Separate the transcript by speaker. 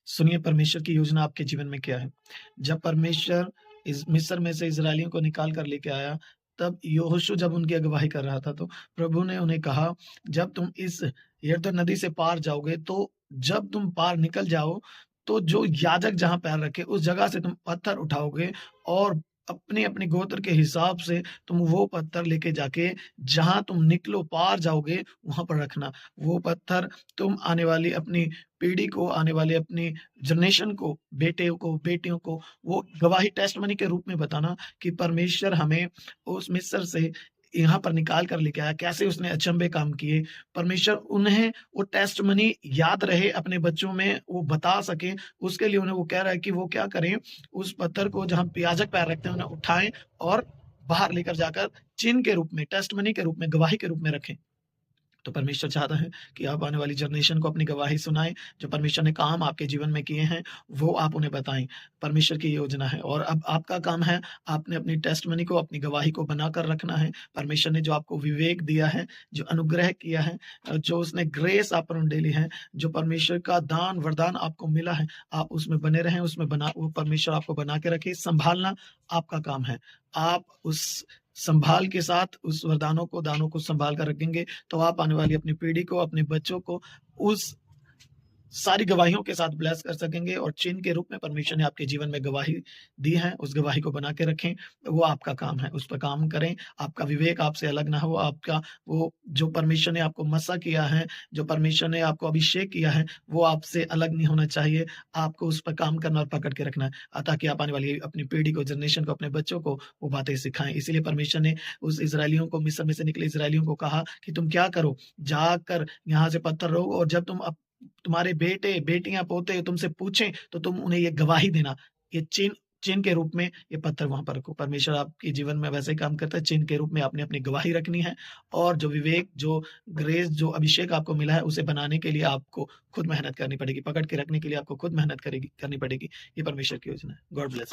Speaker 1: सुनिए परमेश्वर की योजना आपके जीवन में क्या है। जब परमेश्वर इस मिस्र में से इज़राइलियों को निकाल कर लेके आया, तब यहोशू जब उनकी अगुवाई कर रहा था, तो प्रभु ने उन्हें कहा, जब तुम इस यरदन नदी से पार जाओगे, तो जब तुम पार निकल जाओ, तो जो याजक जहाँ पैर रखे, उस जगह से तुम पत्थर उठाओगे और अपने-अपने गोत्र के हिसाब से तुम वो पत्थर लेके जाके जहाँ तुम निकलो, पार जाओगे, वहाँ पर रखना। वो पत्थर तुम आने वाली अपनी पीढ़ी को, आने वाले अपनी जनरेशन को, बेटे को, बेटियों को वो गवाही टेस्टिमनी के रूप में बताना कि परमेश्वर हमें उस मिस्र से यहाँ पर निकाल कर लेके आया, कैसे उसने अचंभे काम किए। परमेश्वर उन्हें वो टेस्टिमनी याद रहे, अपने बच्चों में वो बता सकें, उसके लिए उन्हें वो कह रहा है कि वो क्या करें, उस पत्थर को जहाँ याजक पैर रखते हैं, उन्हें उठाएँ और बाहर लेकर जाकर चिन्ह के रूप में, टेस्टिमनी के रूप में, गवाही के रूप में रखें। तो परमेश्वर चाहता है कि आप आने वाली जनरेशन को अपनी गवाही सुनाएँ, जो परमेश्वर ने काम आपके जीवन में किए हैं, वो आप उन्हें बताएँ। परमेश्वर की योजना है और अब आपका काम है, आपने अपनी टेस्टिमनी को, अपनी गवाही को बनाकर रखना है। परमेश्वर ने जो आपको विवेक दिया है, जो अनुग्रह किया है, जो उसने ग्रेस आप पर उंडेली है, जो परमेश्वर का दान, वरदान आपको मिला है, आप उसमें बने रहें, उसमें बना वो परमेश्वर आपको बना के रखे, सँभालना आपका काम है। आप उस सँभाल के साथ उस वरदानों को, दानों को सँभाल कर रखेंगे, तो आप आने वाली अपनी पीढ़ी को, अपने बच्चों को उस सारी गवाहियों के साथ ब्लेस कर सकेंगे और चिन्ह के रूप में परमेश्वर ने आपके जीवन में गवाही दी है, उस गवाही को बना के रखें, वो आपका काम है, उस पर काम करें। आपका विवेक आपसे अलग ना हो, आपका वो जो परमेश्वर ने आपको मसा किया है, जो परमेश्वर ने आपको अभिषेक किया है, वो आपसे अलग नहीं होना चाहिए। आपको उस पर काम करना और पकड़ के रखना है ताकि आप आने वाली अपनी पीढ़ी को, जनरेशन को, अपने बच्चों को वो बातें सिखाएँ। इसीलिए परमेश्वर ने उस इज़राइलियों को, मिस्र में से निकले इज़राइलियों को कहा कि तुम क्या करो, जाकर यहाँ से पत्थर रहो और जब तुम्हारे बेटे, बेटियाँ, पोते तुमसे पूछें, तो तुम उन्हें ये गवाही देना। ये चिन्ह चिन्ह के रूप में ये पत्थर वहाँ पर रखो। परमेश्वर आपके जीवन में वैसे ही काम करता है, चिन्ह के रूप में आपने अपनी गवाही रखनी है और जो विवेक, जो ग्रेस, जो अभिषेक आपको मिला है, उसे बनाने के लिए आपको खुद मेहनत करनी पड़ेगी। पकड़ के रखने के लिए आपको खुद मेहनत करेगी करनी पड़ेगी। ये परमेश्वर की योजना है। God bless.